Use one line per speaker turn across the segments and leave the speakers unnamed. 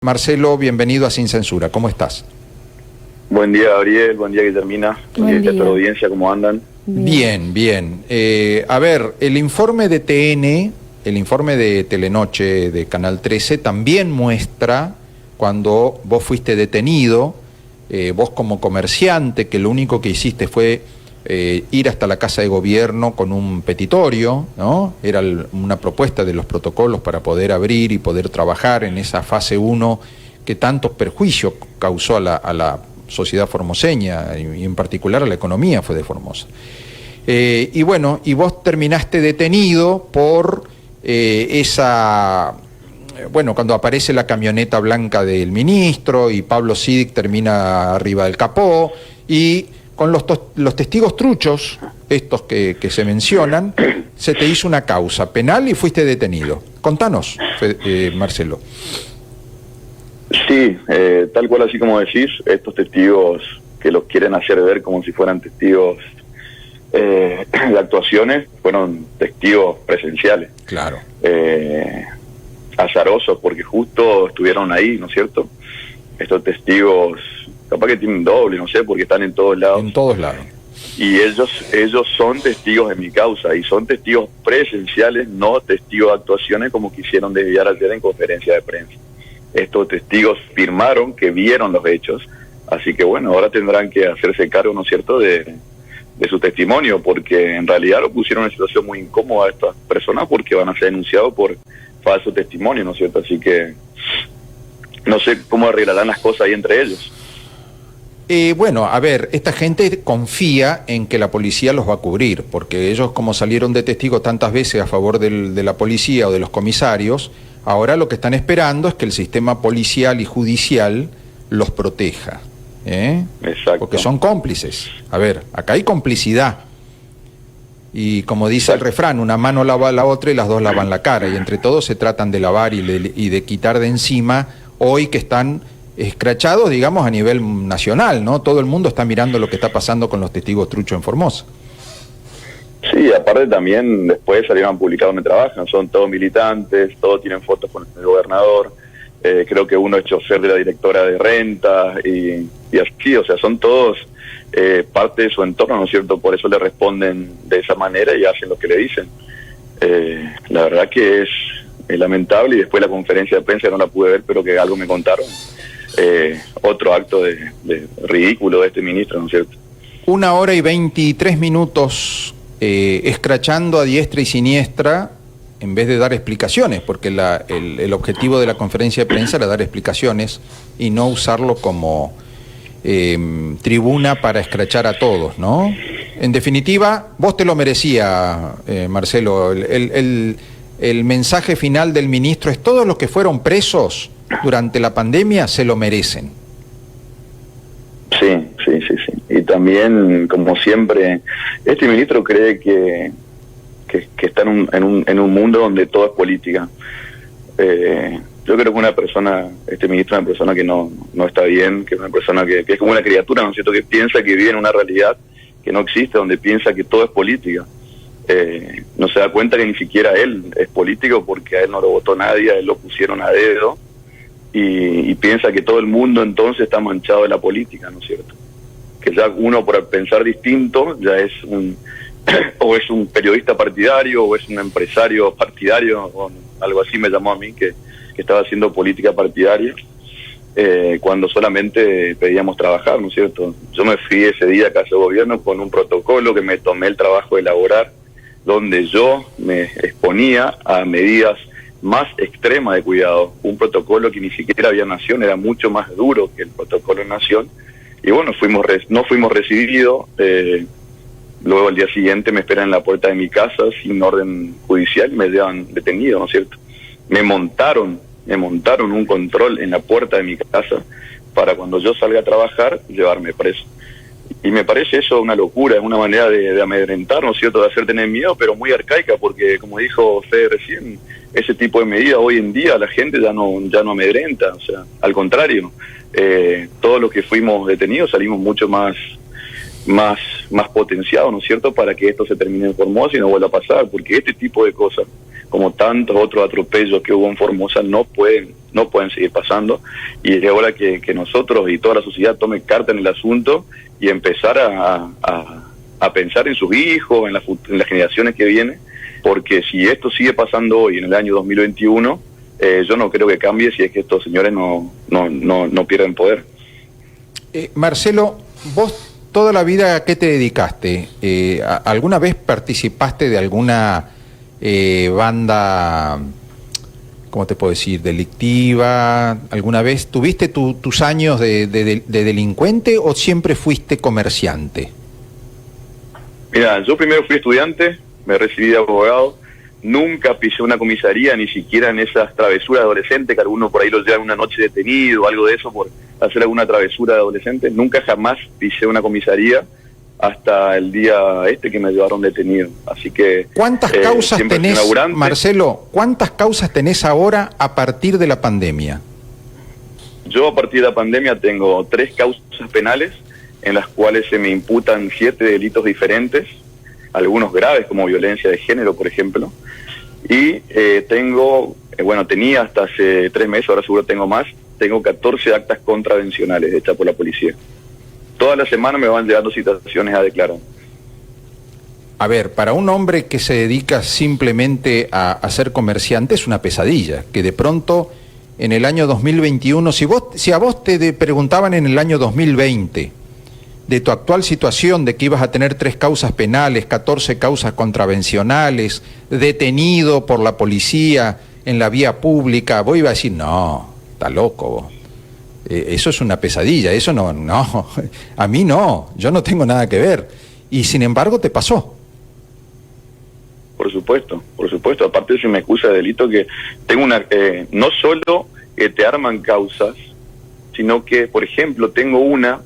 Marcelo, bienvenido a Sin Censura. ¿Cómo estás?
Buen día, Gabriel. Buen día, Guillermina. Buen día a toda la audiencia. ¿Cómo andan?
Bien, bien. A ver, el informe de TN, el informe de Telenoche de Canal 13 también muestra cuando vos fuiste detenido, vos como comerciante, que lo único que hiciste fue ir hasta la Casa de Gobierno con un petitorio, ¿no? Era una propuesta de los protocolos para poder abrir y poder trabajar en esa fase 1 que tantos perjuicios causó a la sociedad formoseña y en particular a la economía fue de Formosa. Y bueno, y vos terminaste detenido por bueno, cuando aparece la camioneta blanca del ministro y Pablo Sidic termina arriba del capó y con los testigos truchos, estos que se mencionan, se te hizo una causa penal y fuiste detenido. Contanos, Marcelo.
Sí, tal cual así como decís, estos testigos que los quieren hacer ver como si fueran testigos de actuaciones, fueron testigos presenciales.
Claro.
Azarosos, porque justo estuvieron ahí, ¿no es cierto? Estos testigos, capaz que tienen doble, no sé, porque están en todos lados.
En todos lados.
Y ellos son testigos de mi causa, y son testigos presenciales, no testigos de actuaciones como quisieron desviar ayer en conferencia de prensa. Estos testigos firmaron que vieron los hechos, así que bueno, ahora tendrán que hacerse cargo, ¿no es cierto?, de su testimonio, porque en realidad lo pusieron en una situación muy incómoda a estas personas porque van a ser denunciados por falso testimonio, ¿no es cierto? Así que no sé cómo arreglarán las cosas ahí entre ellos.
Bueno, a ver, esta gente confía en que la policía los va a cubrir, porque ellos, como salieron de testigos tantas veces a favor de la policía o de los comisarios, ahora lo que están esperando es que el sistema policial y judicial los proteja.
Exacto.
Porque son cómplices. A ver, acá hay complicidad. Y como dice el refrán, una mano lava la otra y las dos lavan la cara. Y entre todos se tratan de lavar y de quitar de encima, hoy que están escrachados, digamos, a nivel nacional, ¿no? Todo el mundo está mirando lo que está pasando con los testigos truchos en Formosa.
Sí, aparte también después salieron a publicar donde trabajan, son todos militantes, todos tienen fotos con el gobernador, creo que uno es chofer de la directora de renta y así, o sea, son todos parte de su entorno, ¿no es cierto? Por eso le responden de esa manera y hacen lo que le dicen. La verdad que es lamentable, y después la conferencia de prensa no la pude ver, pero que algo me contaron. Otro acto de ridículo de este ministro, ¿no es cierto?
1 hora y 23 minutos escrachando a diestra y siniestra en vez de dar explicaciones, porque el objetivo de la conferencia de prensa era dar explicaciones y no usarlo como tribuna para escrachar a todos, ¿no? En definitiva, vos te lo merecía, Marcelo. El mensaje final del ministro es: todos los que fueron presos durante la pandemia se lo merecen.
Sí. Y también, como siempre, este ministro cree que está en un mundo donde todo es política. Yo creo que este ministro es una persona que no está bien, que es una persona que es como una criatura, ¿no es cierto?, que piensa que vive en una realidad que no existe, donde piensa que todo es política. No se da cuenta que ni siquiera él es político, porque a él no lo votó nadie, a él lo pusieron a dedo, y piensa que todo el mundo entonces está manchado de la política, ¿no es cierto? Que ya uno, por pensar distinto, ya es o es un periodista partidario, o es un empresario partidario, o algo así me llamó a mí, que estaba haciendo política partidaria, cuando solamente pedíamos trabajar, ¿no es cierto? Yo me fui ese día a Casa de Gobierno con un protocolo que me tomé el trabajo de elaborar, donde yo me exponía a medidas más extremas de cuidado, un protocolo que ni siquiera había Nación, era mucho más duro que el protocolo en Nación, y bueno, no fuimos recibidos. Luego al día siguiente me esperan en la puerta de mi casa sin orden judicial y me llevan detenido, ¿no es cierto? Me montaron un control en la puerta de mi casa para, cuando yo salga a trabajar, llevarme preso. Y me parece eso una locura, es una manera de amedrentar, ¿no es cierto?, de hacer tener miedo, pero muy arcaica, porque como dijo Fede recién, ese tipo de medidas hoy en día la gente ya no amedrenta, o sea, al contrario, todos los que fuimos detenidos salimos mucho más potenciados, ¿no es cierto?, para que esto se termine en Formosa y no vuelva a pasar, porque este tipo de cosas como tantos otros atropellos que hubo en Formosa, no pueden seguir pasando, y es hora que nosotros y toda la sociedad tome carta en el asunto y empezar a pensar en sus hijos, en las generaciones que vienen, porque si esto sigue pasando hoy en el año 2021, yo no creo que cambie si es que estos señores no pierden poder.
Marcelo, vos toda la vida ¿a qué te dedicaste? ¿Alguna vez participaste de alguna banda, cómo te puedo decir, delictiva? ¿Alguna vez tuviste tus años de delincuente o siempre fuiste comerciante?
Mira, yo primero fui estudiante, me recibí de abogado, nunca pisé una comisaría, ni siquiera en esas travesuras adolescentes que algunos por ahí los llevan una noche detenido o algo de eso por hacer alguna travesura de adolescente. Nunca jamás pisé una comisaría hasta el día que me llevaron detenido. Así que...
¿Cuántas causas tenés, Marcelo, cuántas causas tenés ahora a partir de la pandemia?
Yo a partir de la pandemia tengo 3 causas penales en las cuales se me imputan 7 delitos diferentes, algunos graves como violencia de género, por ejemplo, y tenía hasta hace 3 meses, ahora seguro tengo más, tengo 14 actas contravencionales hechas por la policía. Toda la semana me van llegando citaciones a declarar.
A ver, para un hombre que se dedica simplemente a ser comerciante es una pesadilla, que de pronto en el año 2021, si a vos te preguntaban en el año 2020 de tu actual situación, de que ibas a tener 3 causas penales, 14 causas contravencionales, detenido por la policía en la vía pública, vos ibas a decir, no, está loco vos. Eso es una pesadilla, eso no, a mí no, yo no tengo nada que ver. Y sin embargo te pasó.
Por supuesto, aparte se me acusa de delito que tengo no solo que te arman causas, sino que, por ejemplo, tengo una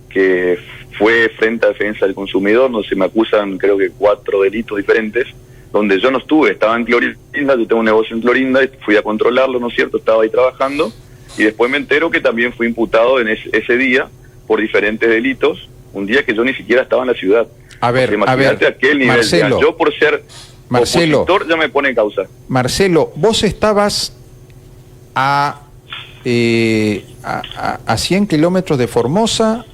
que fue frente a defensa del consumidor, donde se me acusan creo que 4 delitos diferentes, donde yo no estuve, estaba en Clorinda, yo tengo un negocio en Clorinda, y fui a controlarlo, ¿no es cierto?, estaba ahí trabajando, y después me entero que también fui imputado en ese día por diferentes delitos, un día que yo ni siquiera estaba en la ciudad.
A ver,
aquel nivel,
Marcelo,
yo por ser opositor ya me pone en causa.
Marcelo, vos estabas a 100 kilómetros de Formosa,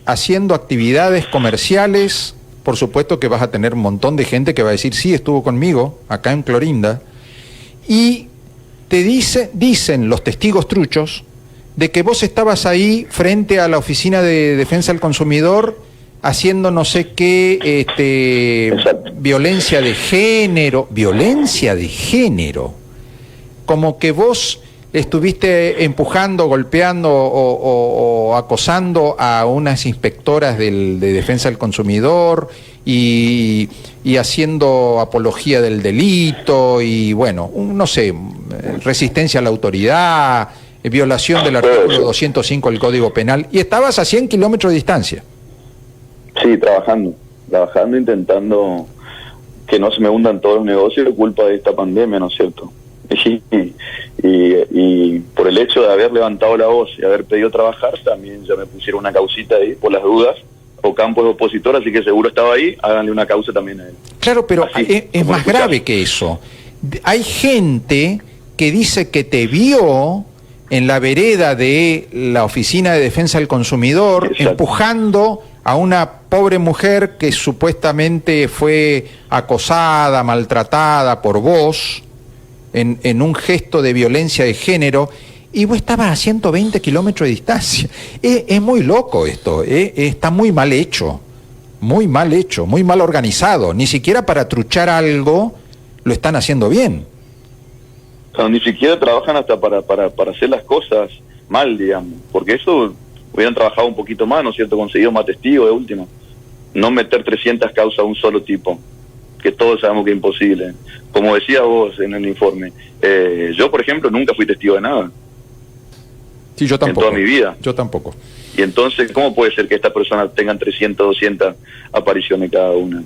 haciendo actividades comerciales. Por supuesto que vas a tener un montón de gente que va a decir, sí, estuvo conmigo acá en Clorinda, y te dicen los testigos truchos de que vos estabas ahí frente a la Oficina de Defensa del Consumidor haciendo no sé qué, violencia de género, como que vos estuviste empujando, golpeando o acosando a unas inspectoras de Defensa del Consumidor y haciendo apología del delito y bueno, no sé, resistencia a la autoridad, violación del artículo 205 del Código Penal, y estabas a 100 kilómetros de distancia. Sí,
trabajando, intentando que no se me hundan todos los negocios por culpa de esta pandemia, ¿no es cierto? Y por el hecho de haber levantado la voz y haber pedido trabajar, también ya me pusieron una causita ahí por las dudas, o Campos de opositor, así que seguro estaba ahí, háganle una causa también a él.
Claro, pero es más grave que eso. Hay gente que dice que te vio en la vereda de la Oficina de Defensa del Consumidor, exacto, empujando a una pobre mujer que supuestamente fue acosada, maltratada por vos, en un gesto de violencia de género, y vos estabas a 120 kilómetros de distancia. Es muy loco esto, está muy mal hecho, muy mal organizado. Ni siquiera para truchar algo lo están haciendo bien.
No, ni siquiera trabajan hasta para hacer las cosas mal, digamos, porque eso hubieran trabajado un poquito más, ¿no es cierto?, conseguido más testigos de última. No meter 300 causas a un solo tipo, que todos sabemos que es imposible. Como decía vos en el informe, yo, por ejemplo, nunca fui testigo de nada.
Sí, yo tampoco.
En toda mi vida.
Yo tampoco.
Y entonces, ¿cómo puede ser que estas personas tengan 300, 200 apariciones cada una?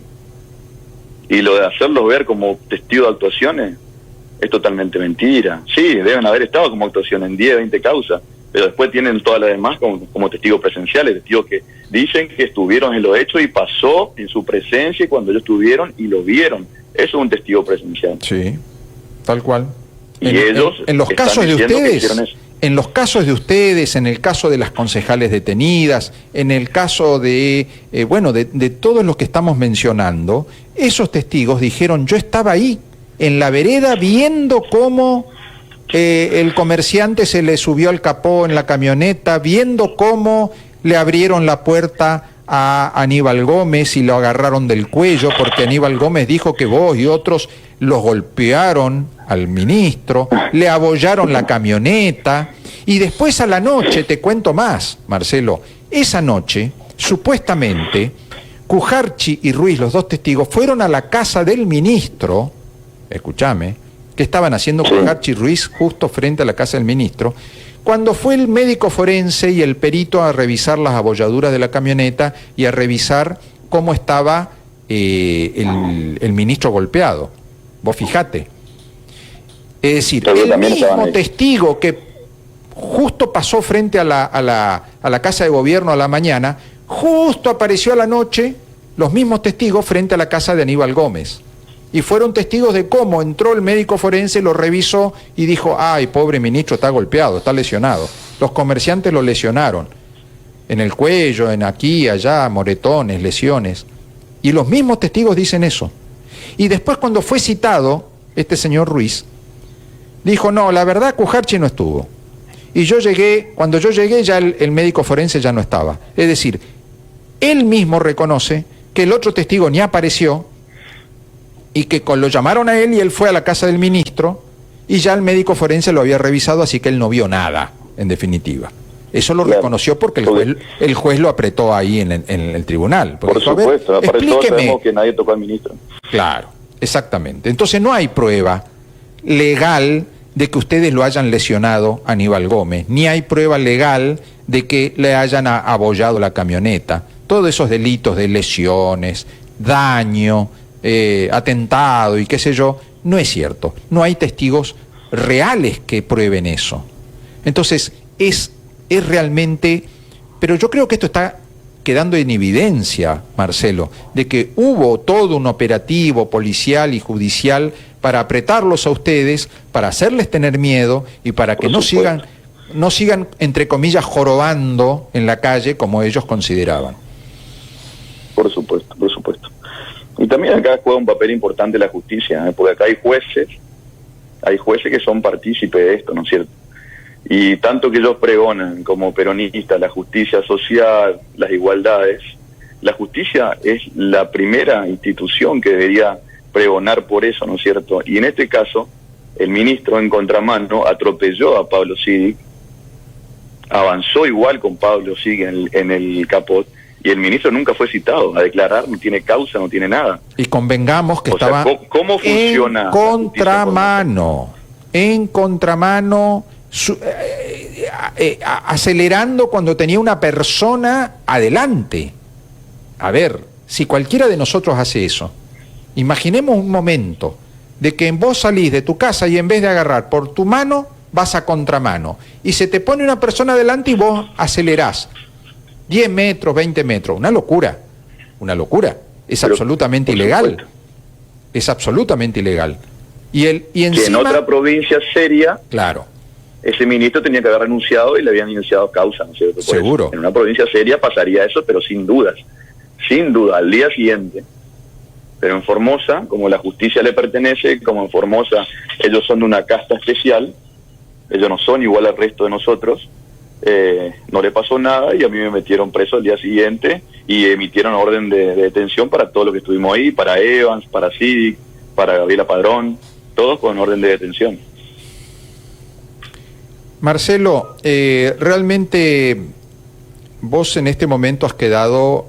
Y lo de hacerlos ver como testigos de actuaciones es totalmente mentira. Sí, deben haber estado como actuación en 10, 20 causas, pero después tienen todas las demás como testigos presenciales, testigos que dicen que estuvieron en los hechos y pasó en su presencia y cuando ellos estuvieron y lo vieron. Eso es un testigo presencial.
Sí, tal cual.
Y ellos
en los
están
casos de
diciendo que
ustedes,
hicieron eso.
en los casos de ustedes, en el caso de las concejales detenidas, en el caso de, de todos los que estamos mencionando, esos testigos dijeron, yo estaba ahí, en la vereda, viendo cómo el comerciante se le subió al capó en la camioneta, viendo cómo le abrieron la puerta a Aníbal Gómez y lo agarraron del cuello, porque Aníbal Gómez dijo que vos y otros los golpearon al ministro, le abollaron la camioneta, y después a la noche, te cuento más, Marcelo, esa noche, supuestamente, Cujarchi y Ruiz, los dos testigos, fueron a la casa del ministro, escúchame, que estaban haciendo Cujarchi y Ruiz justo frente a la casa del ministro, cuando fue el médico forense y el perito a revisar las abolladuras de la camioneta y a revisar cómo estaba el ministro golpeado. Vos fijate. Es decir, el mismo testigo que justo pasó frente a la casa de gobierno a la mañana, justo apareció a la noche los mismos testigos frente a la casa de Aníbal Gómez. Y fueron testigos de cómo entró el médico forense, lo revisó y dijo, ay, pobre ministro, está golpeado, está lesionado. Los comerciantes lo lesionaron, en el cuello, en aquí, allá, moretones, lesiones. Y los mismos testigos dicen eso. Y después cuando fue citado, este señor Ruiz, dijo, no, la verdad Cujarchi no estuvo. Y cuando yo llegué ya el médico forense ya no estaba. Es decir, él mismo reconoce que el otro testigo ni apareció, y que lo llamaron a él y él fue a la casa del ministro y ya el médico forense lo había revisado, así que él no vio nada, en definitiva. Eso lo reconoció porque el juez lo apretó ahí en el tribunal.
Por supuesto, aparte todos sabemos que nadie tocó al ministro.
Claro, exactamente. Entonces no hay prueba legal de que ustedes lo hayan lesionado a Aníbal Gómez, ni hay prueba legal de que le hayan abollado la camioneta. Todos esos delitos de lesiones, daño, atentado y qué sé yo, no es cierto. No hay testigos reales que prueben eso. Entonces, es realmente... Pero yo creo que esto está quedando en evidencia, Marcelo, de que hubo todo un operativo policial y judicial para apretarlos a ustedes, para hacerles tener miedo y para que no sigan, entre comillas, jorobando en la calle como ellos consideraban.
Por supuesto, por supuesto. Y también acá juega un papel importante la justicia, porque acá hay jueces que son partícipes de esto, ¿no es cierto? Y tanto que ellos pregonan como peronistas la justicia social, las igualdades, la justicia es la primera institución que debería pregonar por eso, ¿no es cierto? Y en este caso, el ministro en contramano atropelló a Pablo Sidik, avanzó igual con Pablo Sidik en el capot, y el ministro nunca fue citado a declarar, no tiene causa, no tiene nada.
Y convengamos que estaba
¿cómo funciona
en contramano, acelerando cuando tenía una persona adelante? A ver, si cualquiera de nosotros hace eso, imaginemos un momento de que vos salís de tu casa y en vez de agarrar por tu mano, vas a contramano, y se te pone una persona adelante y vos acelerás 10 metros, 20 metros, una locura, es absolutamente ilegal, es absolutamente ilegal. Y encima,
que en otra provincia seria,
claro,
ese ministro tenía que haber renunciado y le habían iniciado causa, ¿no es cierto?
Seguro.
En una provincia seria pasaría eso, pero sin duda, al día siguiente. Pero en Formosa, como la justicia le pertenece, como en Formosa ellos son de una casta especial, ellos no son igual al resto de nosotros, no le pasó nada y a mí me metieron preso al día siguiente y emitieron orden de detención para todo lo que estuvimos ahí, para Evans, para Sidik, para Gabriela Padrón, todos con orden de detención.
Marcelo, realmente vos en este momento has quedado,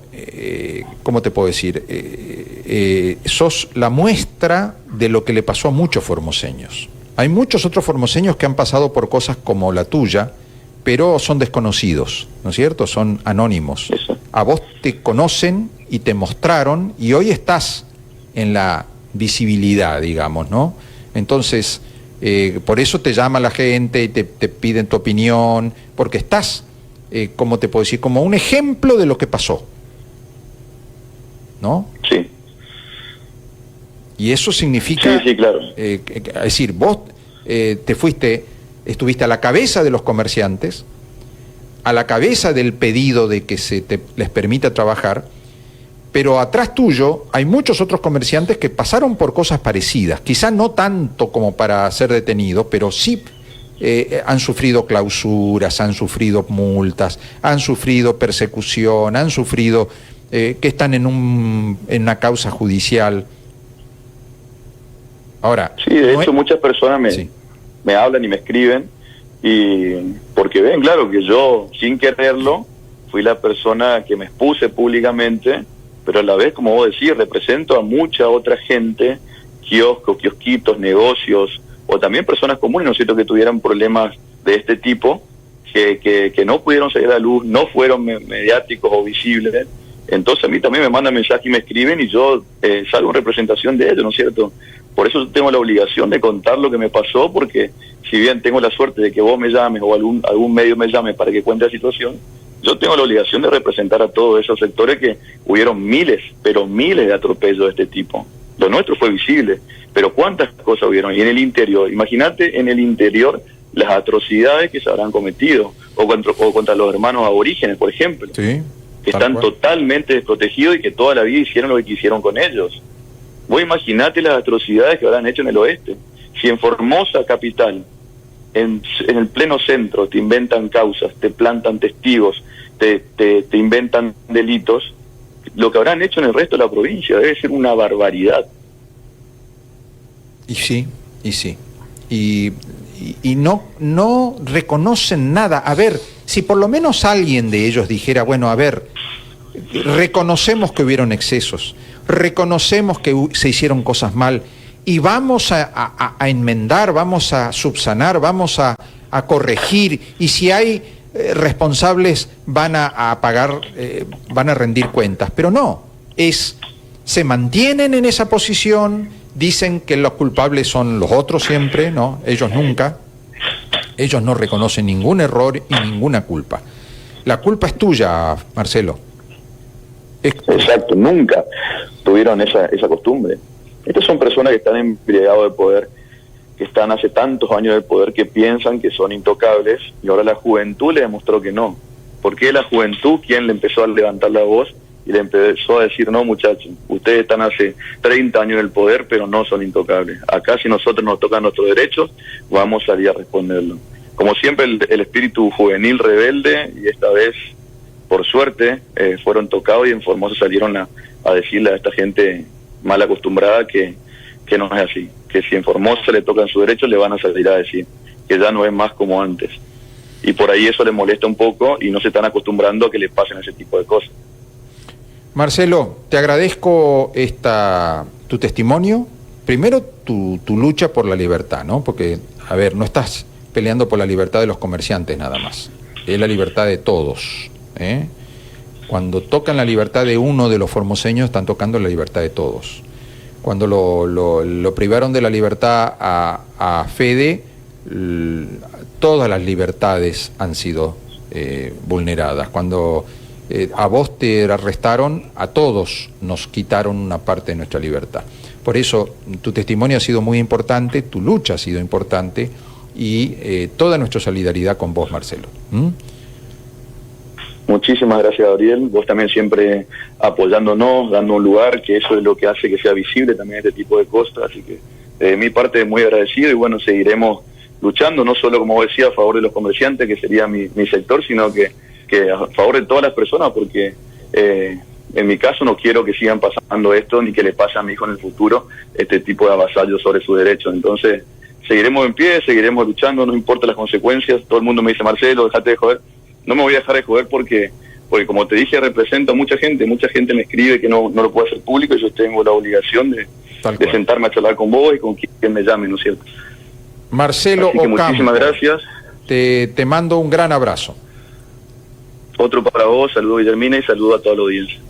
¿cómo te puedo decir? Sos la muestra de lo que le pasó a muchos formoseños. Hay muchos otros formoseños que han pasado por cosas como la tuya, pero son desconocidos, ¿no es cierto? Son anónimos.
Eso.
A vos te conocen y te mostraron y hoy estás en la visibilidad, digamos, ¿no? Entonces, por eso te llama la gente y te piden tu opinión, porque estás, ¿cómo te puedo decir? Como un ejemplo de lo que pasó, ¿no?
Sí.
Y eso significa...
Sí, claro.
Es decir, vos estuviste a la cabeza de los comerciantes, a la cabeza del pedido de que les permita trabajar, pero atrás tuyo hay muchos otros comerciantes que pasaron por cosas parecidas, quizá no tanto como para ser detenidos, pero sí han sufrido clausuras, han sufrido multas, han sufrido persecución, han sufrido que están en una causa judicial. Ahora,
sí, de hecho muchas personas me hablan y me escriben, y porque ven, claro, que yo, sin quererlo, fui la persona que me expuse públicamente, pero a la vez, como vos decís, represento a mucha otra gente, kioscos, kiosquitos, negocios, o también personas comunes, ¿no es cierto?, que tuvieran problemas de este tipo, que no pudieron salir a la luz, no fueron mediáticos o visibles. Entonces a mí también me mandan mensajes y me escriben, y yo salgo en representación de ellos, ¿no es cierto? Por eso yo tengo la obligación de contar lo que me pasó, porque si bien tengo la suerte de que vos me llames o algún medio me llame para que cuente la situación, yo tengo la obligación de representar a todos esos sectores, que hubieron miles, pero miles de atropellos de este tipo. Lo nuestro fue visible, pero ¿cuántas cosas hubieron? Y en el interior, imagínate en el interior las atrocidades que se habrán cometido, o contra los hermanos aborígenes, por ejemplo,
sí,
que están totalmente desprotegidos y que toda la vida hicieron lo que quisieron con ellos. Vos imaginate las atrocidades que habrán hecho en el oeste. Si en Formosa capital, en el pleno centro, te inventan causas, te plantan testigos, te inventan delitos, lo que habrán hecho en el resto de la provincia debe ser una barbaridad.
Y sí. Y no reconocen nada. A ver, si por lo menos alguien de ellos dijera, bueno, a ver, reconocemos que hubieron excesos, reconocemos que se hicieron cosas mal, y vamos a enmendar, vamos a subsanar, vamos a corregir, y si hay responsables van a pagar, van a rendir cuentas. Pero no, se mantienen en esa posición, dicen que los culpables son los otros siempre, ¿no? Ellos nunca, ellos no reconocen ningún error y ninguna culpa. La culpa es tuya, Marcelo.
Exacto, nunca tuvieron esa costumbre. Estas son personas que están embriagados de poder, que están hace tantos años de poder, que piensan que son intocables, y ahora la juventud le demostró que no. Porque la juventud quien le empezó a levantar la voz y le empezó a decir, no muchachos, ustedes están hace 30 años en el poder, pero no son intocables. Acá si nosotros nos tocan nuestros derechos, vamos a salir a responderlo. Como siempre el espíritu juvenil rebelde, y esta vez, por suerte, fueron tocados, y en Formosa salieron a decirle a esta gente mal acostumbrada que no es así, que si en Formosa le tocan sus derechos, le van a salir a decir que ya no es más como antes. Y por ahí eso les molesta un poco, y no se están acostumbrando a que les pasen ese tipo de cosas.
Marcelo, te agradezco tu testimonio. Primero, tu lucha por la libertad, ¿no? Porque, a ver, no estás peleando por la libertad de los comerciantes nada más, es la libertad de todos, ¿eh? Cuando tocan la libertad de uno de los formoseños, están tocando la libertad de todos. Cuando lo privaron de la libertad a Fede, todas las libertades han sido vulneradas. Cuando a vos te arrestaron, a todos nos quitaron una parte de nuestra libertad. Por eso tu testimonio ha sido muy importante, tu lucha ha sido importante, y toda nuestra solidaridad con vos, Marcelo.
Muchísimas gracias, Gabriel. Vos también siempre apoyándonos, dando un lugar, que eso es lo que hace que sea visible también este tipo de cosas. Así que de mi parte muy agradecido, y bueno, seguiremos luchando, no solo, como vos decías, a favor de los comerciantes, que sería mi sector, sino que a favor de todas las personas, porque en mi caso no quiero que sigan pasando esto, ni que le pase a mi hijo en el futuro este tipo de avasallos sobre sus derechos. Entonces seguiremos en pie, seguiremos luchando, no importa las consecuencias. Todo el mundo me dice, Marcelo, déjate de joder. No me voy a dejar de joder, porque como te dije, represento a mucha gente me escribe que no lo puedo hacer público, y yo tengo la obligación de sentarme a charlar con vos y con quien me llame, ¿no es cierto?
Marcelo Ocampo,
muchísimas gracias.
Te mando un gran abrazo.
Otro para vos, saludo a Guillermina y saludo a toda la audiencia.